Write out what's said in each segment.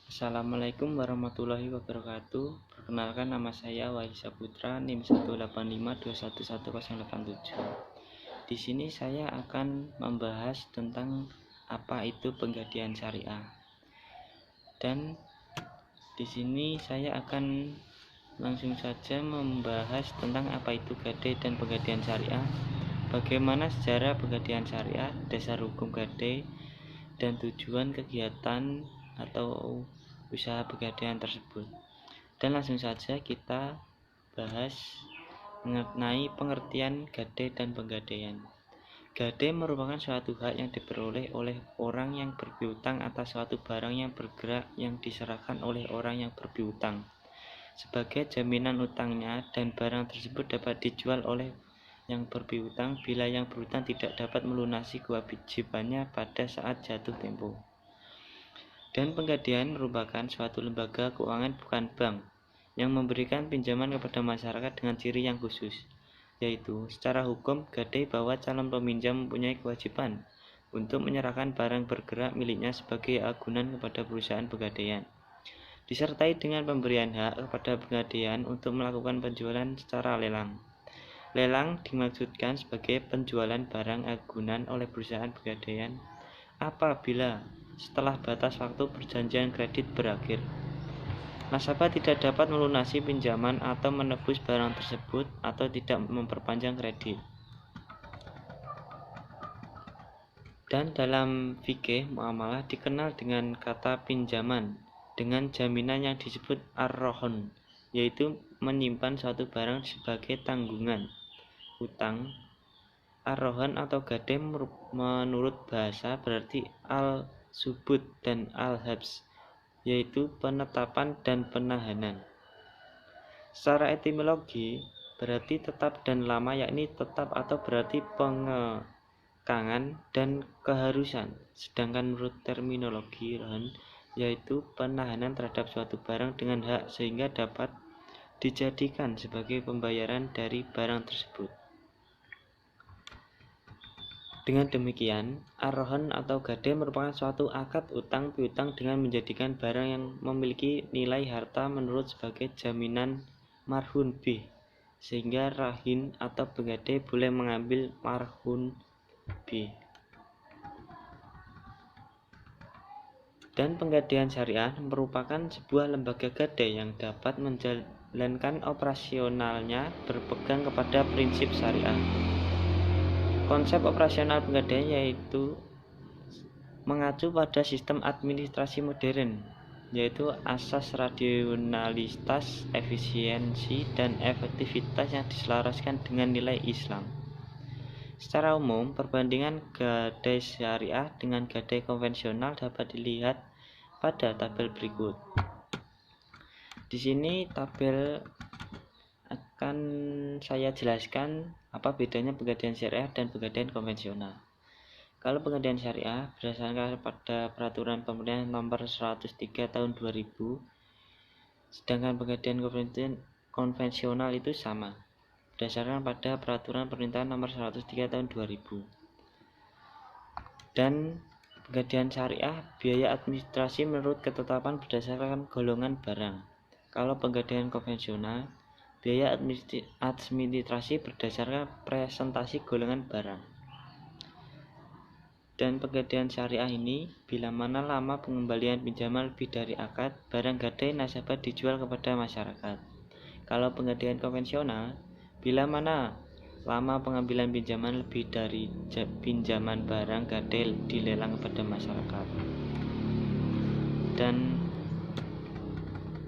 Assalamualaikum warahmatullahi wabarakatuh. Perkenalkan, nama saya Wahyu Saputra, NIM 185211087. Di sini saya akan membahas tentang apa itu penggadaian syariah. Dan di sini saya akan langsung saja membahas tentang apa itu gadai dan penggadaian syariah, bagaimana sejarah penggadaian syariah, dasar hukum gadai, dan tujuan kegiatan atau usaha pegadaian tersebut. Dan langsung saja kita bahas mengenai pengertian gadai dan penggadaian. Gadai merupakan suatu hak yang diperoleh oleh orang yang berpiutang atas suatu barang yang bergerak yang diserahkan oleh orang yang berpiutang sebagai jaminan utangnya, dan barang tersebut dapat dijual oleh yang berpiutang bila yang berhutang tidak dapat melunasi kewajibannya pada saat jatuh tempo. Dan penggadaian merupakan suatu lembaga keuangan bukan bank yang memberikan pinjaman kepada masyarakat dengan ciri yang khusus, yaitu secara hukum gadai bahwa calon peminjam mempunyai kewajiban untuk menyerahkan barang bergerak miliknya sebagai agunan kepada perusahaan pegadaian, disertai dengan pemberian hak kepada pegadaian untuk melakukan penjualan secara lelang. Lelang dimaksudkan sebagai penjualan barang agunan oleh perusahaan pegadaian apabila setelah batas waktu perjanjian kredit berakhir, nasabah tidak dapat melunasi pinjaman atau menebus barang tersebut atau tidak memperpanjang kredit. Dan dalam fikih muamalah dikenal dengan kata pinjaman dengan jaminan yang disebut ar-rohon, yaitu menyimpan suatu barang sebagai tanggungan utang. Ar-rohon atau gadai menurut bahasa berarti al-subut dan al-habs, yaitu penetapan dan penahanan. Secara etimologi berarti tetap dan lama, yakni tetap atau berarti pengekangan dan keharusan, sedangkan menurut terminologi rohon yaitu penahanan terhadap suatu barang dengan hak sehingga dapat dijadikan sebagai pembayaran dari barang tersebut. Dengan demikian, ar-rohon atau gadai merupakan suatu akad utang piutang dengan menjadikan barang yang memiliki nilai harta menurut sebagai jaminan marhun bih, sehingga rahin atau penggadai boleh mengambil marhun bih. Dan penggadaian syariah merupakan sebuah lembaga gadai yang dapat menjalankan operasionalnya berpegang kepada prinsip syariah. Konsep operasional penggadaian yaitu mengacu pada sistem administrasi modern, yaitu asas rasionalitas, efisiensi, dan efektivitas yang diselaraskan dengan nilai Islam. Secara umum, perbandingan gadai syariah dengan gadai konvensional dapat dilihat pada tabel berikut. Di sini tabel akan saya jelaskan apa bedanya penggadaian syariah dan penggadaian konvensional. Kalau penggadaian syariah berdasarkan pada peraturan pemerintah nomor 103 tahun 2000, sedangkan penggadaian konvensional itu sama, berdasarkan pada peraturan pemerintah nomor 103 tahun 2000. Dan penggadaian syariah biaya administrasi menurut ketetapan berdasarkan golongan barang. Kalau penggadaian konvensional biaya administrasi berdasarkan presentasi golongan barang. Dan penggadaian syariah ini, bila mana lama pengembalian pinjaman lebih dari akad, barang gadai nasabah dijual kepada masyarakat. Kalau penggadaian konvensional, bila mana lama pengambilan pinjaman lebih dari pinjaman, barang gadai dilelang kepada masyarakat. Dan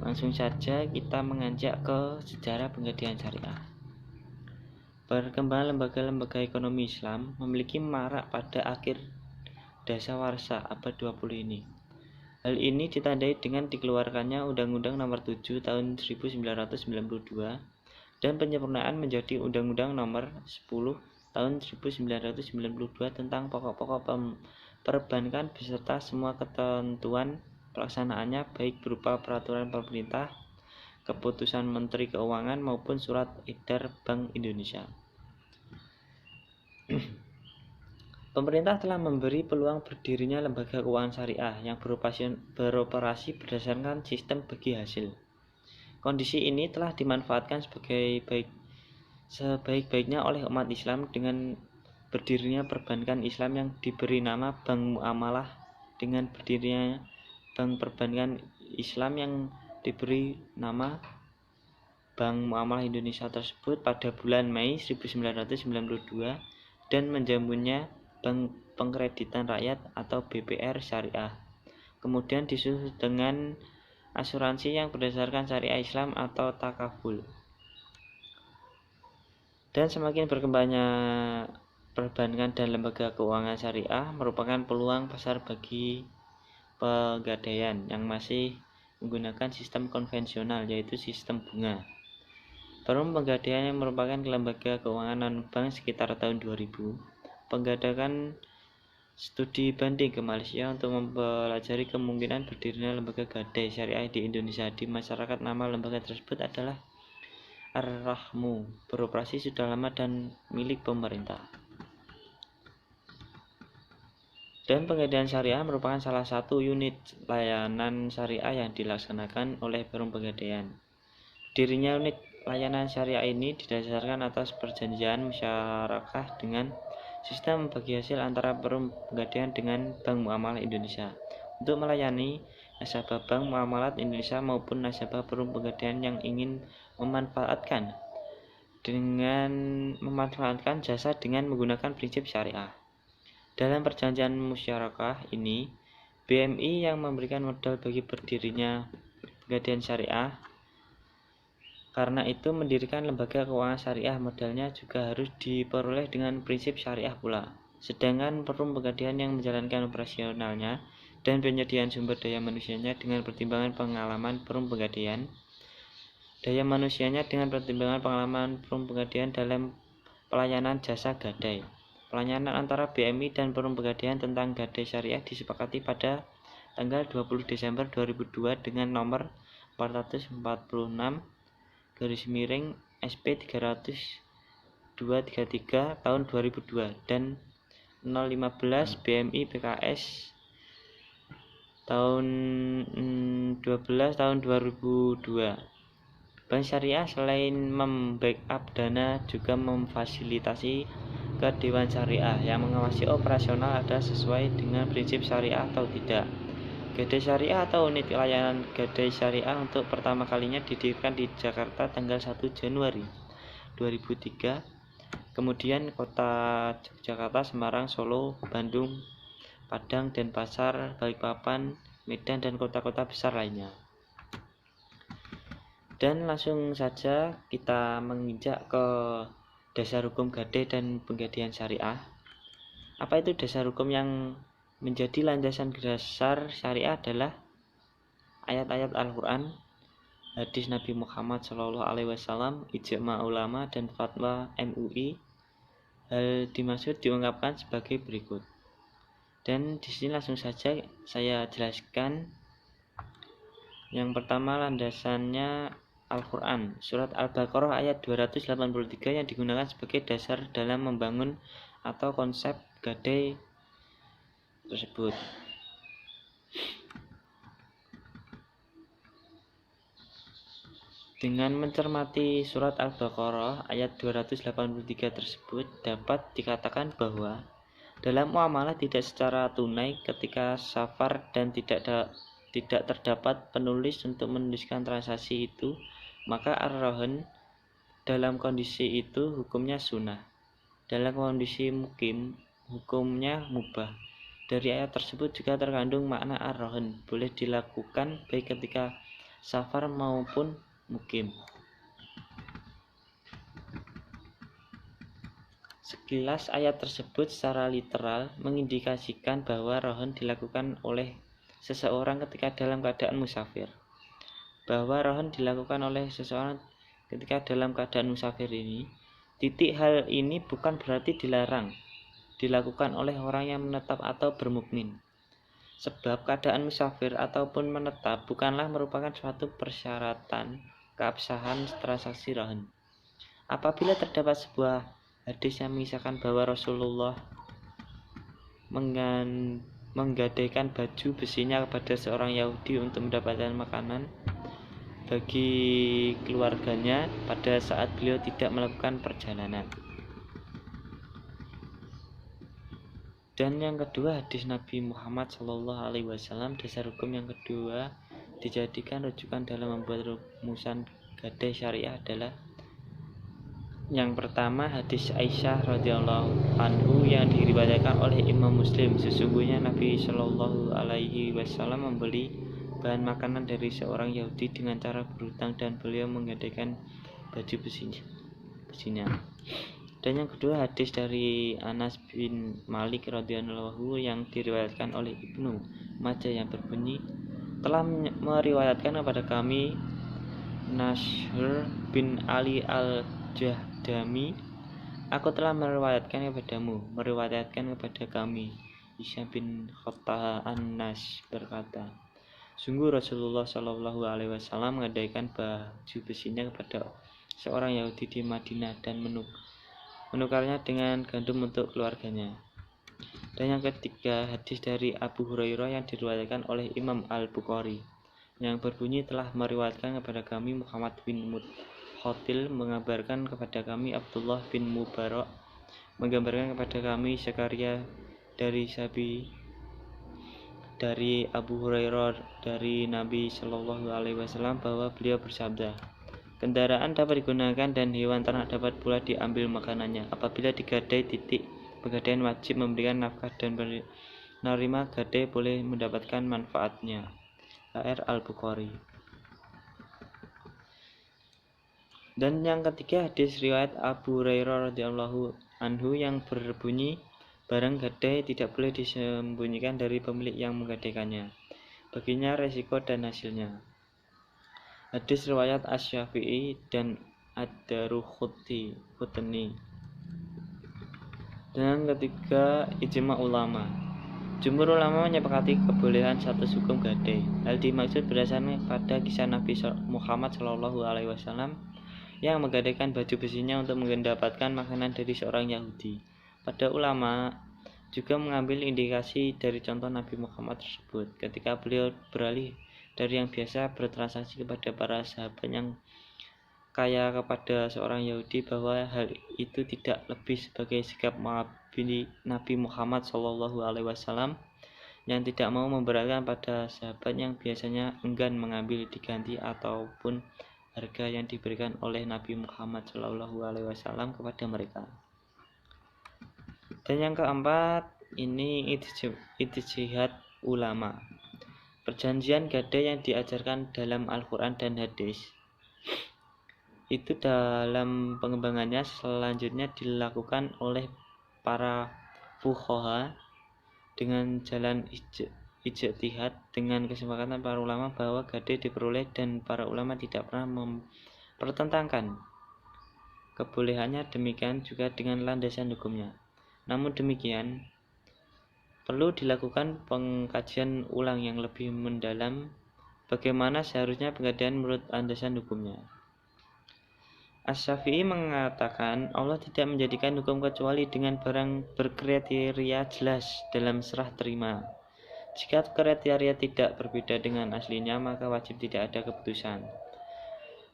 langsung saja kita menganjak ke sejarah penggadaian syariah. Perkembangan lembaga-lembaga ekonomi Islam memiliki marak pada akhir dasawarsa abad 20 ini. Hal ini ditandai dengan dikeluarkannya Undang-Undang Nomor 7 Tahun 1992 dan penyempurnaan menjadi Undang-Undang Nomor 10 Tahun 1992 tentang pokok-pokok perbankan beserta semua ketentuan pelaksanaannya, baik berupa peraturan pemerintah, keputusan Menteri Keuangan maupun surat edar Bank Indonesia. Pemerintah telah memberi peluang berdirinya lembaga keuangan syariah yang beroperasi berdasarkan sistem bagi hasil. Kondisi ini telah dimanfaatkan sebaik-baiknya oleh umat Islam dengan berdirinya perbankan Islam yang diberi nama Bank Muamalah. Dengan berdirinya bank perbankan Islam yang diberi nama Bank Muamalah Indonesia tersebut pada bulan Mei 1992 dan menjamunya Bank Pengkreditan Rakyat atau BPR Syariah. Kemudian disusul dengan asuransi yang berdasarkan syariah Islam atau takaful. Dan semakin berkembangnya perbankan dan lembaga keuangan syariah merupakan peluang pasar bagi pegadaian yang masih menggunakan sistem konvensional, yaitu sistem bunga. Perum Pegadaian yang merupakan lembaga keuangan non-bank sekitar tahun 2000 mengadakan studi banding ke Malaysia untuk mempelajari kemungkinan berdirinya lembaga gadai syariah di Indonesia. Di masyarakat, nama lembaga tersebut adalah Ar-Rahmu, beroperasi sudah lama dan milik pemerintah. Dan Pegadaian Syariah merupakan salah satu unit layanan syariah yang dilaksanakan oleh Perum Pegadaian. Dirinya unit layanan syariah ini didasarkan atas perjanjian musyarakah dengan sistem bagi hasil antara Perum Pegadaian dengan Bank Muamalah Indonesia untuk melayani nasabah Bank Muamalah Indonesia maupun nasabah Perum Pegadaian yang ingin memanfaatkan jasa dengan menggunakan prinsip syariah. Dalam perjanjian musyarakah ini, BMI yang memberikan modal bagi berdirinya Pegadaian Syariah. Karena itu, mendirikan lembaga keuangan syariah modalnya juga harus diperoleh dengan prinsip syariah pula. Sedangkan Perum Pegadaian yang menjalankan operasionalnya dan penyediaan sumber daya manusianya dengan pertimbangan pengalaman Perum Pegadaian dalam pelayanan jasa gadai. Pelayanan antara BMI dan Perum Pegadaian tentang gadai syariah disepakati pada tanggal 20 Desember 2002 dengan nomor 446/SP 300-233 tahun 2002 dan 015 BMI PKS tahun 12 tahun 2002. Bank Syariah selain membackup dana juga memfasilitasi ke Dewan Syariah yang mengawasi operasional ada sesuai dengan prinsip syariah atau tidak. Gadai Syariah atau unit layanan gadai syariah untuk pertama kalinya didirikan di Jakarta tanggal 1 Januari 2003. Kemudian kota Jakarta, Semarang, Solo, Bandung, Padang, Denpasar, Balikpapan, Medan, dan kota-kota besar lainnya. Dan langsung saja kita menginjak ke dasar hukum gadai dan pegadaian syariah. Apa itu dasar hukum? Yang menjadi landasan dasar syariah adalah ayat-ayat Al-Quran, hadis Nabi Muhammad SAW, ijma ulama, dan fatwa MUI. Hal dimaksud diungkapkan sebagai berikut. Dan di sini langsung saja saya jelaskan. Yang pertama, landasannya Al-Quran, surat Al-Baqarah ayat 283 yang digunakan sebagai dasar dalam membangun atau konsep gadai tersebut. Dengan mencermati surat Al-Baqarah ayat 283 tersebut, dapat dikatakan bahwa dalam muamalah tidak secara tunai ketika safar dan tidak terdapat penulis untuk menuliskan transaksi itu, maka ar-rahan dalam kondisi itu hukumnya sunnah. Dalam kondisi mukim, hukumnya mubah. Dari ayat tersebut juga terkandung makna ar-rahan boleh dilakukan baik ketika safar maupun mukim. Sekilas ayat tersebut secara literal mengindikasikan bahwa rahan dilakukan oleh seseorang ketika dalam keadaan musafir. Bahwa rahan dilakukan oleh seseorang ketika dalam keadaan musafir ini, hal ini bukan berarti dilarang dilakukan oleh orang yang menetap atau bermukmin. Sebab keadaan musafir ataupun menetap bukanlah merupakan suatu persyaratan keabsahan transaksi rahan. Apabila terdapat sebuah hadis yang mengisahkan bahwa Rasulullah menggadaikan baju besinya kepada seorang Yahudi untuk mendapatkan makanan bagi keluarganya pada saat beliau tidak melakukan perjalanan. Dan yang kedua, hadis Nabi Muhammad SAW, dasar hukum yang kedua dijadikan rujukan dalam membuat rumusan gadai syariah adalah yang pertama, hadis Aisyah radhiyallahu anhu yang diriwayatkan oleh Imam Muslim. Sesungguhnya Nabi Shallallahu alaihi wasallam membeli bahan makanan dari seorang Yahudi dengan cara berhutang dan beliau menggadaikan baju besinya. Dan yang kedua, hadis dari Anas bin Malik radhiyallahu yang diriwayatkan oleh Ibnu Majah yang berbunyi, telah meriwayatkan kepada kami Nashr bin Ali al-Jahdami, aku telah meriwayatkan kepada kami Isya bin Khattah An-Nas berkata, sungguh Rasulullah Shallallahu alaihi wasallam menggadaikan baju besinya kepada seorang Yahudi di Madinah dan menukarnya dengan gandum untuk keluarganya. Dan yang ketiga, hadis dari Abu Hurairah yang diriwayatkan oleh Imam Al-Bukhari yang berbunyi, telah meriwayatkan kepada kami Muhammad bin Mudkhatil, mengabarkan kepada kami Abdullah bin Mubarak, menggambarkan kepada kami Zakaria dari Abu Hurairah dari Nabi Shallallahu alaihi wasallam bahwa beliau bersabda, kendaraan dapat digunakan dan hewan ternak dapat pula diambil makanannya. Apabila digadai, pegadaian wajib memberikan nafkah dan penerima gadai boleh mendapatkan manfaatnya. HR Al-Bukhari. Dan yang ketiga, hadis riwayat Abu Hurairah radhiyallahu anhu yang berbunyi, barang gadai tidak boleh disembunyikan dari pemilik yang menggadaikannya, baginya resiko dan hasilnya. Hadis riwayat Asy-Syafi'i dan Ad-Daruqutni. Dan yang ketiga, ijma ulama. Jumhur ulama menyepakati kebolehan satu hukum gadai. Hal dimaksud berdasarkan pada kisah Nabi Muhammad SAW yang menggadaikan baju besinya untuk mendapatkan makanan dari seorang Yahudi. Pada ulama juga mengambil indikasi dari contoh Nabi Muhammad tersebut ketika beliau beralih dari yang biasa bertransaksi kepada para sahabat yang kaya kepada seorang Yahudi, bahwa hal itu tidak lebih sebagai sikap Nabi Muhammad SAW yang tidak mau memberatkan pada sahabat yang biasanya enggan mengambil diganti ataupun harga yang diberikan oleh Nabi Muhammad SAW kepada mereka. Dan yang keempat, ini ijtihad ulama. Perjanjian gadai yang diajarkan dalam Al-Quran dan hadis itu dalam pengembangannya selanjutnya dilakukan oleh para fuqaha dengan jalan ijtihad dengan kesepakatan para ulama bahwa gadai diperoleh, dan para ulama tidak pernah mempertentangkan kebolehannya, demikian juga dengan landasan hukumnya. Namun demikian, perlu dilakukan pengkajian ulang yang lebih mendalam bagaimana seharusnya penggadaian menurut landasan hukumnya. Asy-Syafi'i mengatakan Allah tidak menjadikan hukum kecuali dengan barang berkriteria jelas dalam serah terima. Jika kriteria tidak berbeda dengan aslinya, maka wajib tidak ada keputusan.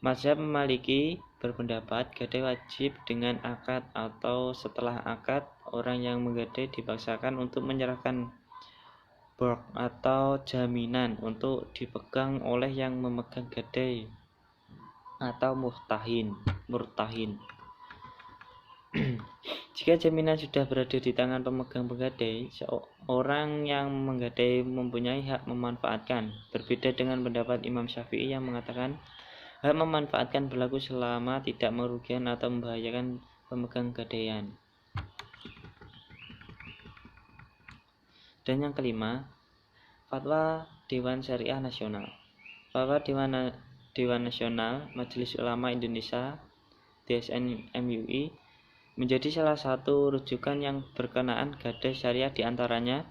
Mazhab Maliki berpendapat gadai wajib dengan akad atau setelah akad. Orang yang menggadai dipaksakan untuk menyerahkan barq atau jaminan untuk dipegang oleh yang memegang gadai atau murtahin. Jika jaminan sudah berada di tangan pemegang penggadai, seorang yang menggadai mempunyai hak memanfaatkan. Berbeda dengan pendapat Imam Syafi'i yang mengatakan hak memanfaatkan berlaku selama tidak merugikan atau membahayakan pemegang gadaian. Dan yang kelima, fatwa Dewan Syariah Nasional. Fatwa Dewan Nasional Majelis Ulama Indonesia (DSN MUI) menjadi salah satu rujukan yang berkenaan gadai syariah. Di antaranya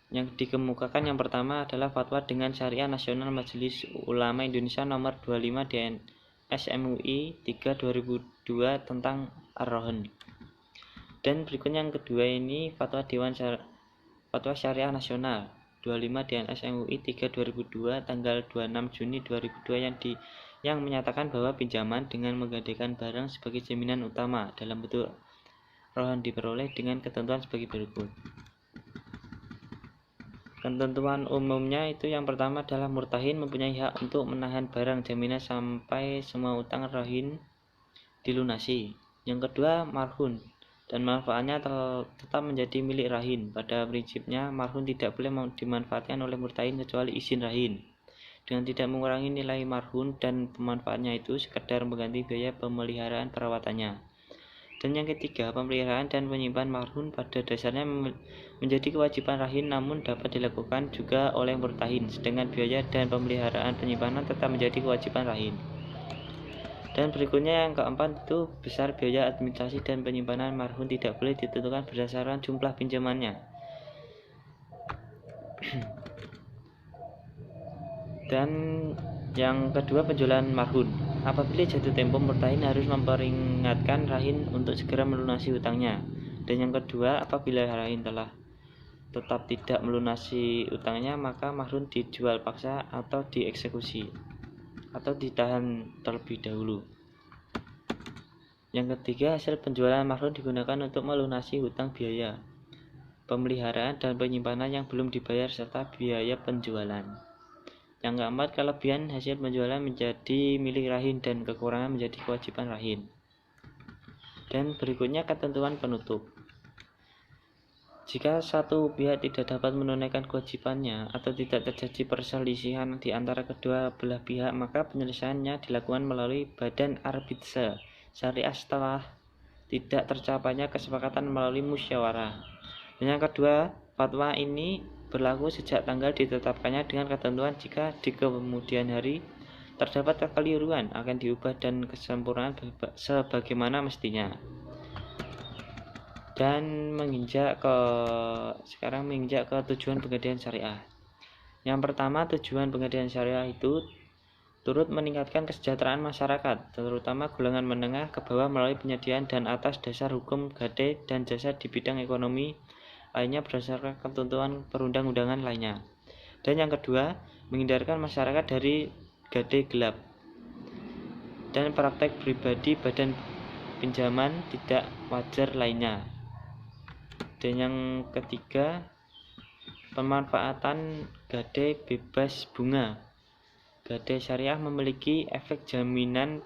yang dikemukakan yang pertama adalah Fatwa Dewan Syariah Nasional Majelis Ulama Indonesia nomor 25 DNS MUI 3/2002 tentang Ar-Rohn. Dan berikutnya yang kedua ini Fatwa Dewan Fatwa Syariah Nasional 25 DNS MUI 3 2002 tanggal 26 Juni 2002 yang menyatakan bahwa pinjaman dengan menggadaikan barang sebagai jaminan utama dalam bentuk rohan diperoleh dengan ketentuan sebagai berikut. Ketentuan umumnya itu yang pertama adalah murtahin mempunyai hak untuk menahan barang jaminan sampai semua utang rahin dilunasi. Yang kedua, marhun dan manfaatnya tetap menjadi milik rahin. Pada prinsipnya, marhun tidak boleh dimanfaatkan oleh murtahin kecuali izin rahin. Dengan tidak mengurangi nilai marhun dan pemanfaatnya itu sekedar mengganti biaya pemeliharaan perawatannya. Dan yang ketiga, pemeliharaan dan penyimpan marhun pada dasarnya menjadi kewajiban rahin namun dapat dilakukan juga oleh murtahin, sedangkan biaya dan pemeliharaan penyimpanan tetap menjadi kewajiban rahin. Dan berikutnya yang keempat itu besar biaya administrasi dan penyimpanan marhun tidak boleh ditentukan berdasarkan jumlah pinjamannya. Dan yang kedua, penjualan marhun. Apabila jatuh tempo, murtahin harus memperingatkan rahin untuk segera melunasi hutangnya. Dan yang kedua, apabila rahin telah tetap tidak melunasi hutangnya, maka marhun dijual paksa atau dieksekusi atau ditahan terlebih dahulu. Yang ketiga, hasil penjualan marhun digunakan untuk melunasi hutang biaya pemeliharaan dan penyimpanan yang belum dibayar serta biaya penjualan. Yang keempat, kelebihan hasil penjualan menjadi milik rahin dan kekurangan menjadi kewajiban rahin. Dan berikutnya ketentuan penutup. Jika satu pihak tidak dapat menunaikan kewajibannya atau tidak terjadi perselisihan di antara kedua belah pihak, maka penyelesaiannya dilakukan melalui badan arbitrase syariah setelah tidak tercapainya kesepakatan melalui musyawarah. Dan yang kedua, fatwa ini berlaku sejak tanggal ditetapkannya dengan ketentuan jika di kemudian hari terdapat kekeliruan akan diubah dan kesempurnaan sebagaimana mestinya. Dan sekarang menginjak ke tujuan pegadaian syariah. Yang pertama, tujuan pegadaian syariah itu turut meningkatkan kesejahteraan masyarakat, terutama golongan menengah ke bawah melalui penyediaan dan atas dasar hukum gadai dan jasa di bidang ekonomi lainnya berdasarkan ketentuan perundang-undangan lainnya. Dan yang kedua, menghindarkan masyarakat dari gadai gelap dan praktek pribadi badan pinjaman tidak wajar lainnya. Dan yang ketiga, pemanfaatan gadai bebas bunga. Gadai syariah memiliki efek jaminan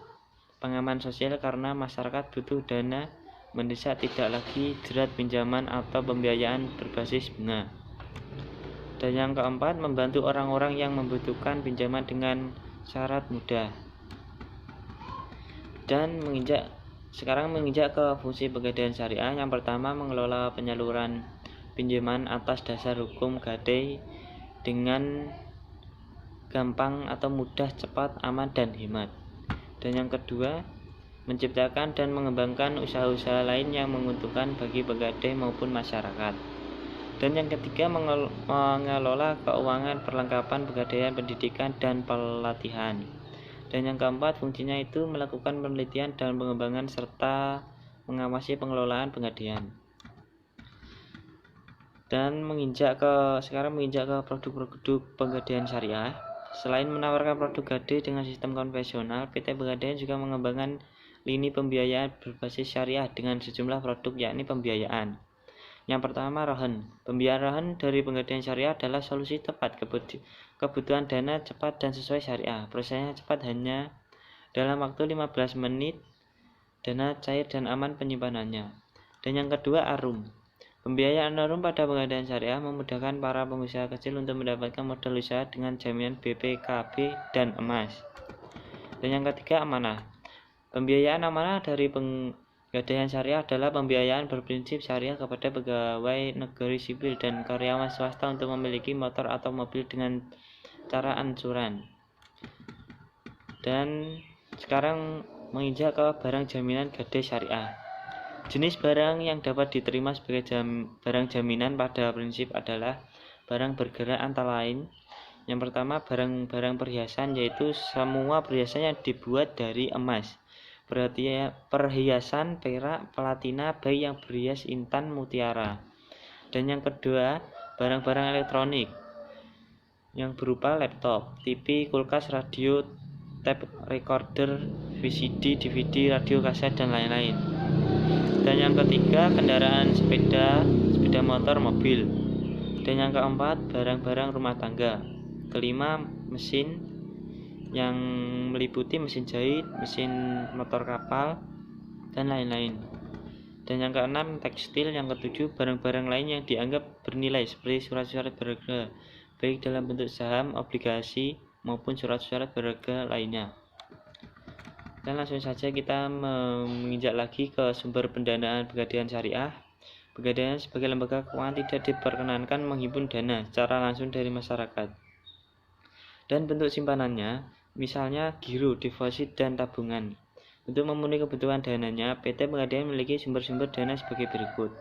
pengaman sosial karena masyarakat butuh dana mendesak, tidak lagi jerat pinjaman atau pembiayaan berbasis bunga. Dan yang keempat, membantu orang-orang yang membutuhkan pinjaman dengan syarat mudah. Dan sekarang menginjak ke fungsi pegadaian syariah. Yang pertama, mengelola penyaluran pinjaman atas dasar hukum gadai dengan gampang atau mudah, cepat, aman, dan hemat. Dan yang kedua, menciptakan dan mengembangkan usaha-usaha lain yang menguntungkan bagi pegadai maupun masyarakat. Dan yang ketiga, mengelola keuangan, perlengkapan pegadaian, pendidikan, dan pelatihan. Dan yang keempat, fungsinya itu melakukan penelitian dan pengembangan serta mengawasi pengelolaan pegadaian. Dan sekarang menginjak ke produk-produk pegadaian syariah. Selain menawarkan produk gadai dengan sistem konvensional, PT Pegadaian juga mengembangkan lini pembiayaan berbasis syariah dengan sejumlah produk, yakni pembiayaan. Yang pertama, rohan. Pembiayaan rohan dari Pegadaian syariah adalah solusi tepat kebutuhan dana cepat dan sesuai syariah. Prosesnya cepat, hanya dalam waktu 15 menit, dana cair dan aman penyimpanannya. Dan yang kedua, arum. Pembiayaan arum pada Pegadaian syariah memudahkan para pengusaha kecil untuk mendapatkan modal usaha dengan jaminan BPKB dan emas. Dan yang ketiga, amanah. Pembiayaan amanah dari Pegadaian syariah adalah pembiayaan berprinsip syariah kepada pegawai negeri sipil dan karyawan swasta untuk memiliki motor atau mobil dengan cara ansuran. Dan sekarang menginjak ke barang jaminan gadai syariah. Jenis barang yang dapat diterima sebagai barang jaminan pada prinsip adalah barang bergerak antara lain. Yang pertama, barang-barang perhiasan, yaitu semua perhiasan yang dibuat dari emas, perhiasan perak, platina, baik yang berhias intan, mutiara. Dan yang kedua, barang-barang elektronik yang berupa laptop, TV, kulkas, radio, tape recorder, VCD, DVD, radio kaset, dan lain-lain. Dan yang ketiga, kendaraan sepeda motor, mobil. Dan yang keempat, barang-barang rumah tangga. Kelima, mesin yang meliputi mesin jahit, mesin motor kapal, dan lain-lain. Dan yang keenam, tekstil. Yang ketujuh, barang-barang lain yang dianggap bernilai seperti surat-surat berharga, baik dalam bentuk saham, obligasi, maupun surat-surat berharga lainnya. Dan langsung saja kita menginjak lagi ke sumber pendanaan Pegadaian Syariah. Pegadaian sebagai lembaga keuangan tidak diperkenankan menghimpun dana secara langsung dari masyarakat. Dan bentuk simpanannya, misalnya giro, deposit, dan tabungan. Untuk memenuhi kebutuhan dananya, PT Pegadaian memiliki sumber-sumber dana sebagai berikut.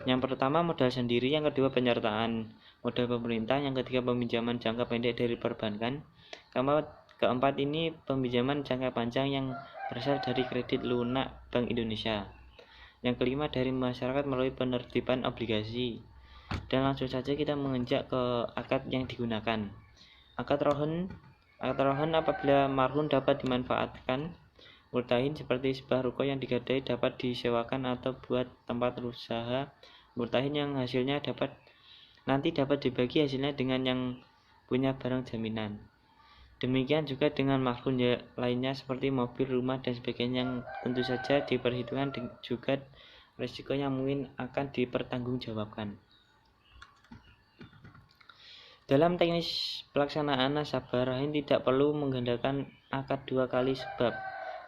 Yang pertama, modal sendiri. Yang kedua, penyertaan modal pemerintah. Yang ketiga, peminjaman jangka pendek dari perbankan. Keempat ini peminjaman jangka panjang yang berasal dari kredit lunak Bank Indonesia. Yang kelima, dari masyarakat melalui penerbitan obligasi. Dan langsung saja kita menginjak ke akad yang digunakan. Akad rohon apabila marhum dapat dimanfaatkan. Murtahin seperti sebuah ruko yang digadai dapat disewakan atau buat tempat usaha. Murtahin yang hasilnya dapat dibagi hasilnya dengan yang punya barang jaminan. Demikian juga dengan marhum lainnya seperti mobil, rumah, dan sebagainya, yang tentu saja diperhitungkan juga risiko yang mungkin akan dipertanggungjawabkan. Dalam teknis pelaksanaan nasabah rahim tidak perlu menggandakan akad dua kali sebab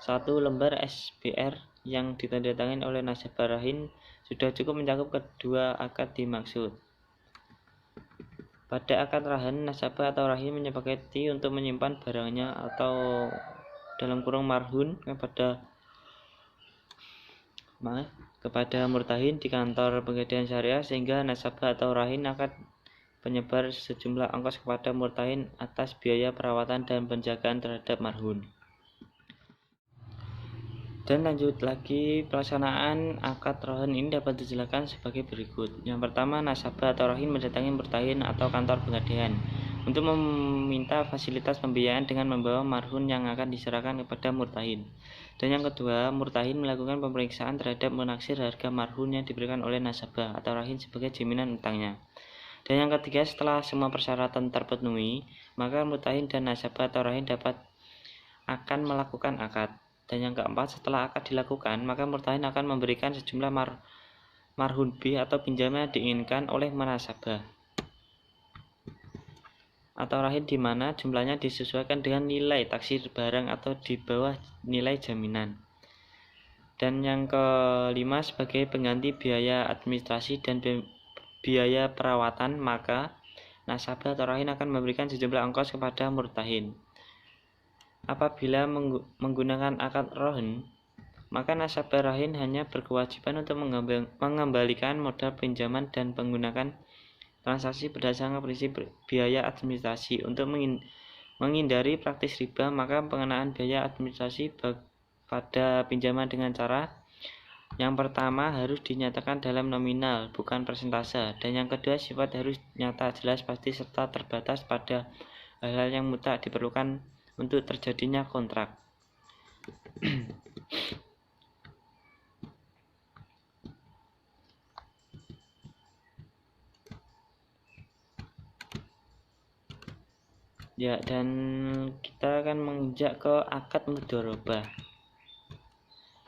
satu lembar SBR yang ditandatangani oleh nasabah rahim sudah cukup mencakup kedua akad dimaksud. Pada akad rahim, nasabah atau rahim menyepakati untuk menyimpan barangnya atau dalam kurung marhum kepada murtahin di kantor Pegadaian Syariah, sehingga nasabah atau rahim akan penyebar sejumlah ongkos kepada murtahin atas biaya perawatan dan penjagaan terhadap marhum. Dan lanjut lagi, pelaksanaan akad rohon ini dapat dijelaskan sebagai berikut. Yang pertama, nasabah atau rohin mendatangi murtahin atau kantor pegadaian untuk meminta fasilitas pembiayaan dengan membawa marhum yang akan diserahkan kepada murtahin. Dan yang kedua, murtahin melakukan pemeriksaan terhadap menaksir harga marhum yang diberikan oleh nasabah atau rohin sebagai jaminan utangnya. Dan yang ketiga, setelah semua persyaratan terpenuhi, maka murtahin dan nasabah atau rohin akan melakukan akad. Dan yang keempat, setelah akad dilakukan, maka murtahin akan memberikan sejumlah marhum B atau pinjaman yang diinginkan oleh nasabah atau rahim, di mana jumlahnya disesuaikan dengan nilai taksir barang atau di bawah nilai jaminan. Dan yang kelima, sebagai pengganti biaya administrasi dan biaya perawatan, maka nasabah atau rahim akan memberikan sejumlah ongkos kepada murtahin. Apabila menggunakan akad rohon, maka nasabah rahim hanya berkewajiban untuk mengembalikan modal pinjaman dan menggunakan transaksi berdasarkan prinsip biaya administrasi. Untuk menghindari praktis riba, maka pengenaan biaya administrasi pada pinjaman dengan cara yang pertama harus dinyatakan dalam nominal, bukan persentase. Dan yang kedua, sifat harus nyata, jelas, pasti, serta terbatas pada hal-hal yang mutlak diperlukan untuk terjadinya kontrak. Ya, dan kita akan menginjak ke akad mudharabah.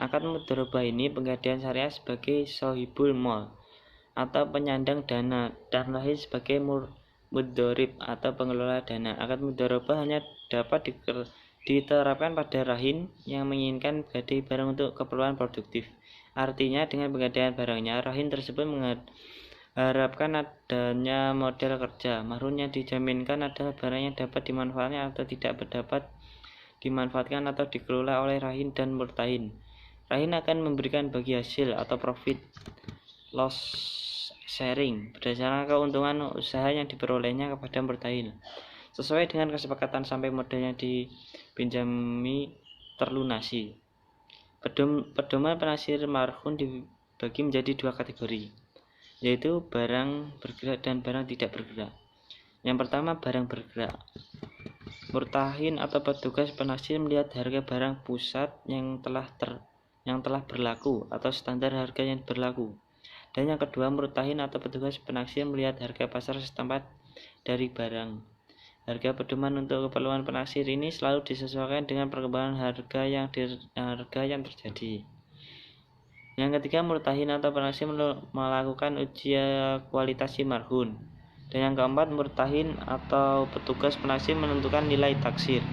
Akad mudharabah ini Pegadaian Syariah sebagai sohibul mol atau penyandang dana dan rahim sebagai mudharib atau pengelola dana. Akad mudharabah hanya dapat diterapkan pada rahim yang menginginkan gadai barang untuk keperluan produktif. Artinya, dengan pegadaian barangnya, rahim tersebut mengharapkan adanya model kerja. Marhum yang dijaminkan adalah barang yang dapat dimanfaatkan atau tidak dapat dimanfaatkan atau dikelola oleh rahim dan murtahin. Rahim akan memberikan bagi hasil atau profit loss sharing berdasarkan keuntungan usaha yang diperolehnya kepada murtahin, sesuai dengan kesepakatan sampai modal yang dipinjami terlunasi. Pedoman penasir marhum dibagi menjadi dua kategori. yaitu barang bergerak dan barang tidak bergerak. Yang pertama, barang bergerak. Murtahin atau petugas penaksir melihat harga barang pusat yang telah berlaku atau standar harga yang berlaku. Dan yang kedua, murtahin atau petugas penaksir melihat harga pasar setempat dari barang. Harga pedoman untuk keperluan penaksir ini selalu disesuaikan dengan perkembangan harga yang terjadi. Yang ketiga, murtahin atau penaksir melakukan uji kualitas marhun. Dan yang keempat, murtahin atau petugas penaksir menentukan nilai taksir.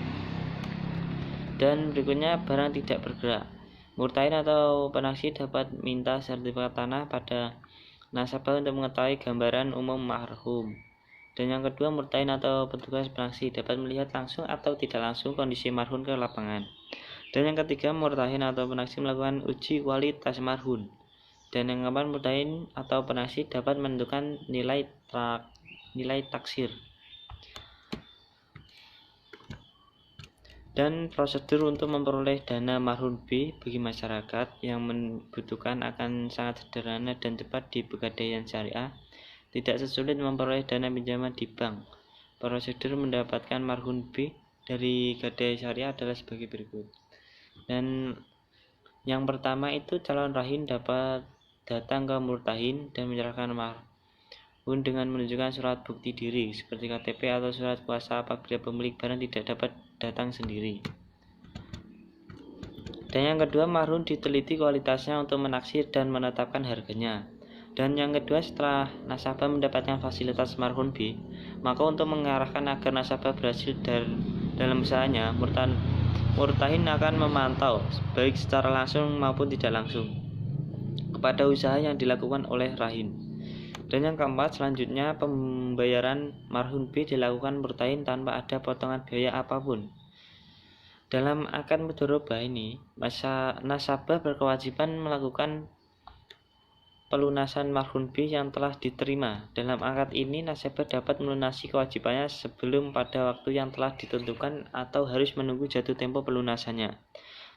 Dan berikutnya, barang tidak bergerak. Murtahin atau penaksir dapat minta sertifikat tanah pada nasabah untuk mengetahui gambaran umum marhum. Dan yang kedua, murtahin atau petugas penaksir dapat melihat langsung atau tidak langsung kondisi marhum ke lapangan. Dan yang ketiga, murtahin atau penaksir melakukan uji kualitas marhum. Dan yang keempat, murtahin atau penaksir dapat menentukan nilai taksir. Dan prosedur untuk memperoleh dana marhum B bagi masyarakat yang membutuhkan akan sangat sederhana dan cepat di Pegadaian Syariah. Tidak sesulit memperoleh dana pinjaman di bank. Prosedur mendapatkan marhum B dari Pegadaian Syariah adalah sebagai berikut. Dan yang pertama itu, calon rahin dapat datang ke murtahin dan menyerahkan marhum dengan menunjukkan surat bukti diri seperti KTP atau surat kuasa apabila pemilik barang tidak dapat datang sendiri. Dan yang kedua, marhum diteliti kualitasnya untuk menaksir dan menetapkan harganya. Dan yang kedua, setelah nasabah mendapatkan fasilitas marhum B, maka untuk mengarahkan agar nasabah berhasil dalam usahanya, murtahin akan memantau baik secara langsung maupun tidak langsung kepada usaha yang dilakukan oleh rahin. Dan yang keempat, selanjutnya pembayaran marhum B dilakukan murtahin tanpa ada potongan biaya apapun. Dalam akad mudharabah ini, nasabah berkewajiban melakukan pelunasan marhum B yang telah diterima. Dalam akad ini, nasabah dapat melunasi kewajibannya sebelum pada waktu yang telah ditentukan atau harus menunggu jatuh tempo pelunasannya.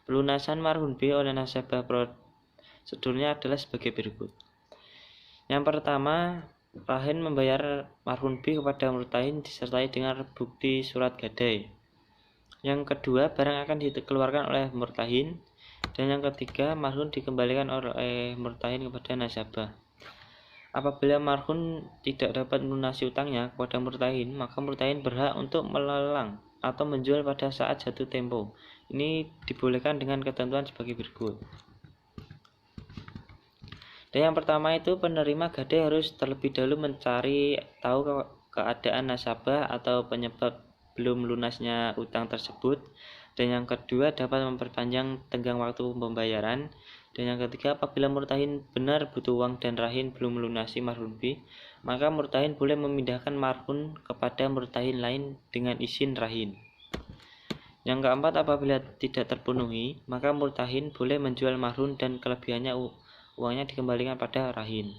Pelunasan marhum B oleh nasabah prosedurnya adalah sebagai berikut. Yang pertama, rahin membayar marhum B kepada murtahin disertai dengan bukti surat gadai. Yang kedua, barang akan dikeluarkan oleh murtahin. Dan yang ketiga, marhum dikembalikan oleh murtahin kepada nasabah. Apabila marhum tidak dapat melunasi utangnya kepada murtahin, maka murtahin berhak untuk melelang atau menjual pada saat jatuh tempo. Ini dibolehkan dengan ketentuan sebagai berikut. Dan yang pertama itu, penerima gadai harus terlebih dahulu mencari tahu keadaan nasabah atau penyebab belum lunasnya utang tersebut. Dan yang kedua, dapat memperpanjang tenggang waktu pembayaran. Dan yang ketiga, apabila murtahin benar butuh uang dan rahin belum melunasi marhum B, maka murtahin boleh memindahkan marhum kepada murtahin lain dengan izin rahin. Yang keempat, apabila tidak terpenuhi, maka murtahin boleh menjual marhum dan kelebihannya uangnya dikembalikan pada rahin.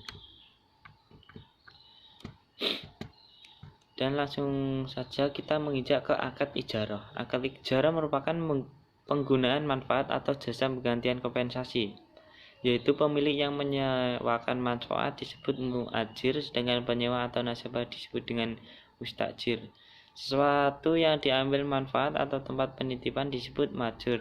Dan langsung saja kita menginjak ke akad ijarah. Akad ijarah merupakan penggunaan manfaat atau jasa penggantian kompensasi, yaitu pemilik yang menyewakan manfaat disebut muajir, sedangkan penyewa atau nasabah disebut dengan mustajir. Sesuatu yang diambil manfaat atau tempat penitipan disebut majur,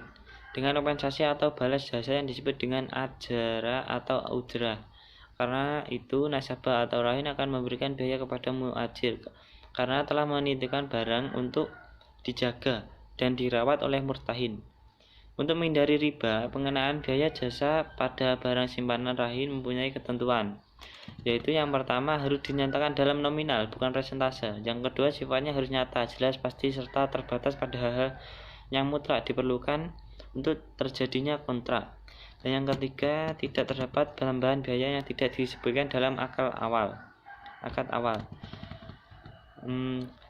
dengan kompensasi atau balas jasa yang disebut dengan ajara atau ujrah. Karena itu, nasabah atau rahin akan memberikan biaya kepada muajir karena telah menitipkan barang untuk dijaga dan dirawat oleh murtahin. Untuk menghindari riba, pengenaan biaya jasa pada barang simpanan rahin mempunyai ketentuan, yaitu yang pertama, harus dinyatakan dalam nominal bukan persentase. Yang kedua, sifatnya harus nyata, jelas, pasti, serta terbatas pada hal-hal yang mutlak diperlukan untuk terjadinya kontrak. Dan yang ketiga, tidak terdapat tambahan biaya yang tidak disebutkan dalam akad awal.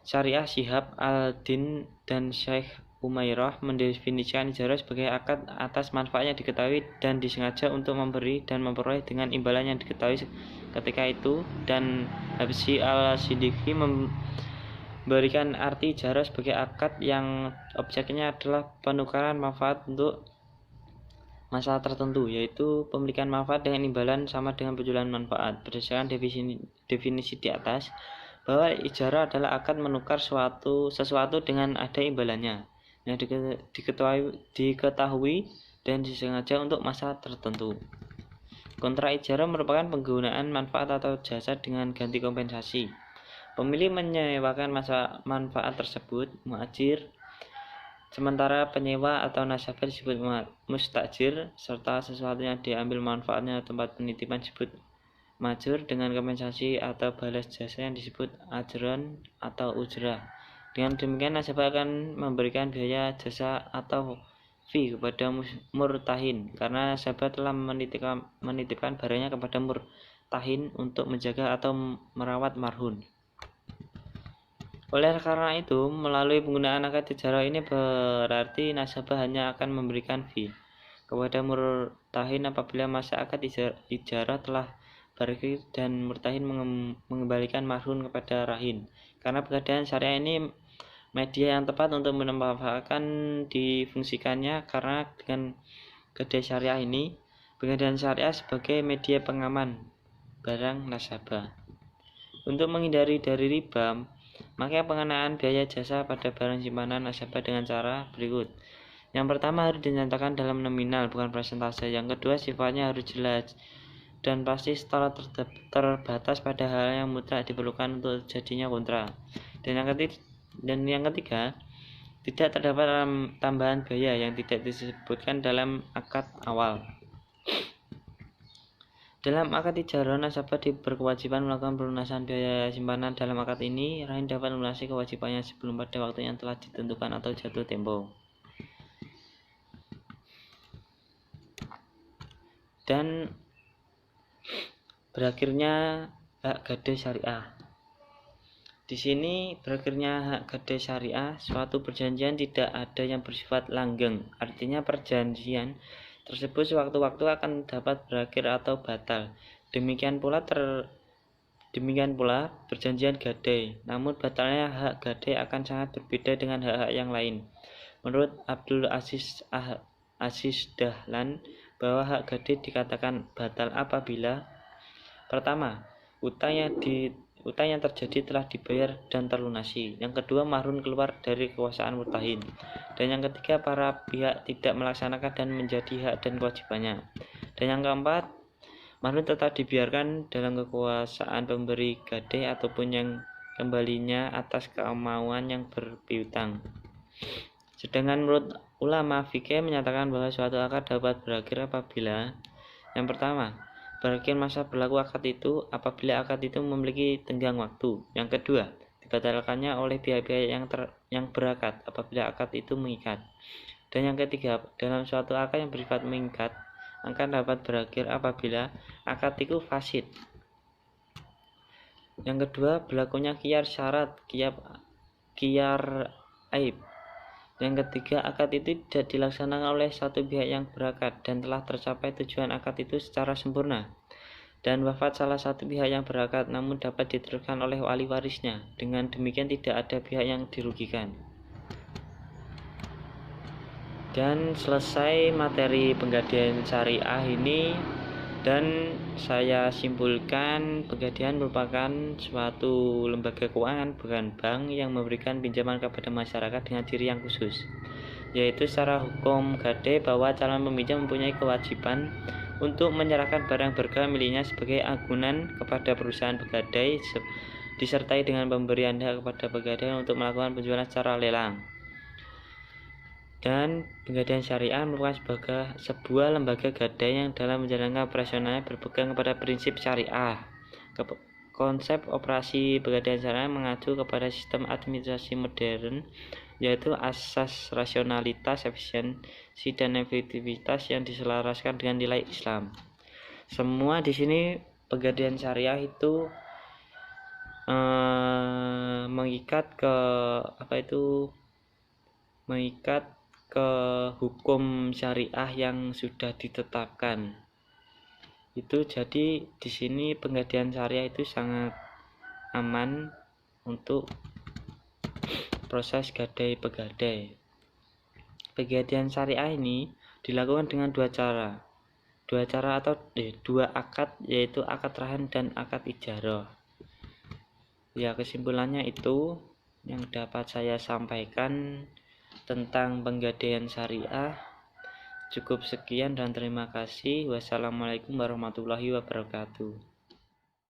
Syariah Syihab Al-Din dan Syekh Umairah mendefinisikan ijarah sebagai akad atas manfaat yang diketahui dan disengaja untuk memberi dan memperoleh dengan imbalan yang diketahui ketika itu. Dan Habsyi Al-Siddiqi memberikan arti ijarah sebagai akad yang objeknya adalah penukaran manfaat untuk masa tertentu, yaitu pemilikan manfaat dengan imbalan sama dengan penjualan manfaat. Berdasarkan definisi di atas, bahwa ijarah adalah akad menukar sesuatu dengan ada imbalannya yang diketahui dan disengaja untuk masa tertentu. Kontrak ijarah merupakan penggunaan manfaat atau jasa dengan ganti kompensasi. Pemilik menyewakan masa manfaat tersebut, muajir, sementara penyewa atau nasabah disebut mustajir, serta sesuatu yang diambil manfaatnya tempat penitipan disebut majur, dengan kompensasi atau balas jasa yang disebut ajron atau ujrah. Dengan demikian nasabah akan memberikan biaya jasa atau fee kepada murtahin karena nasabah telah menitipkan barangnya kepada murtahin untuk menjaga atau merawat marhun. Oleh karena itu, melalui penggunaan akad ijarah ini berarti nasabah hanya akan memberikan fee kepada murtahin apabila masa akad ijarah telah berakhir dan murtahin mengembalikan marhun kepada rahin. Karena pegadaian syariah ini media yang tepat untuk memanfaatkan difungsikannya, karena dengan gadai syariah ini, pegadaian syariah sebagai media pengaman barang nasabah. Untuk menghindari dari riba, maka pengenaan biaya jasa pada barang simpanan nasabah dengan cara berikut. Yang pertama, harus dinyatakan dalam nominal, bukan persentase. Yang kedua, sifatnya harus jelas dan pasti setelah terbatas pada hal yang mutlak diperlukan untuk terjadinya kontrak. Dan yang ketiga, tidak terdapat tambahan biaya yang tidak disebutkan dalam akad awal. Dalam akad ijarah, nasabah berkewajiban melakukan pelunasan biaya simpanan. Dalam akad ini, rahin dapat melunasi kewajibannya sebelum pada waktu yang telah ditentukan atau jatuh tempo. Dan berakhirnya hak gadai syariah. Di sini berakhirnya hak gadai syariah, suatu perjanjian tidak ada yang bersifat langgeng. Artinya perjanjian tersebut sewaktu-waktu akan dapat berakhir atau batal. Demikian pula perjanjian gadai. Namun batalnya hak gadai akan sangat berbeda dengan hak-hak yang lain. Menurut Abdul Aziz Dahlan, bahwa hak gadai dikatakan batal apabila: pertama, utang yang terjadi telah dibayar dan terlunasi. Yang kedua, marhun keluar dari kekuasaan murtahin. Dan yang ketiga, para pihak tidak melaksanakan dan menjadi hak dan kewajibannya. Dan yang keempat, marhun tetap dibiarkan dalam kekuasaan pemberi gadai ataupun yang kembalinya atas kemauan yang berpiutang. Sedangkan menurut ulama fikih menyatakan bahwa suatu akad dapat berakhir apabila: yang pertama, berakhir masa berlaku akad itu apabila akad itu memiliki tenggang waktu. Yang kedua, dibatalkannya oleh pihak-pihak yang berakad apabila akad itu mengikat. Dan yang ketiga, dalam suatu akad yang bersifat mengikat akan dapat berakhir apabila akad itu fasid. Yang kedua, berlakunya khiyar syarat, khiyar aib. Yang ketiga, akad itu tidak dilaksanakan oleh satu pihak yang berakad dan telah tercapai tujuan akad itu secara sempurna, dan wafat salah satu pihak yang berakad namun dapat diteruskan oleh wali warisnya. Dengan demikian tidak ada pihak yang dirugikan. Dan selesai materi penggadaian syariah ini, dan saya simpulkan penggadaian merupakan suatu lembaga keuangan, bukan bank, yang memberikan pinjaman kepada masyarakat dengan ciri yang khusus, yaitu secara hukum gadai bahwa calon peminjam mempunyai kewajiban untuk menyerahkan barang berharga miliknya sebagai agunan kepada perusahaan pegadai, disertai dengan pemberian hak kepada pegadai untuk melakukan penjualan secara lelang. Dan penggadaian syariah merupakan sebuah lembaga gadai yang dalam menjalankan operasionalnya berpegang kepada prinsip syariah. Konsep operasi pegadaian syariah mengacu kepada sistem administrasi modern, yaitu asas rasionalitas, efisiensi, dan efektivitas yang diselaraskan dengan nilai Islam. Semua di sini pegadaian syariah itu mengikat ke hukum syariah yang sudah ditetapkan. Itu jadi di sini penggadaian syariah itu sangat aman untuk proses gadai pegadai. Pegadaian syariah ini dilakukan dengan dua cara atau dua akad, yaitu akad rahan dan akad ijarah. Ya, kesimpulannya itu yang dapat saya sampaikan tentang penggadaian syariah. Cukup sekian dan terima kasih. Wassalamualaikum warahmatullahi wabarakatuh.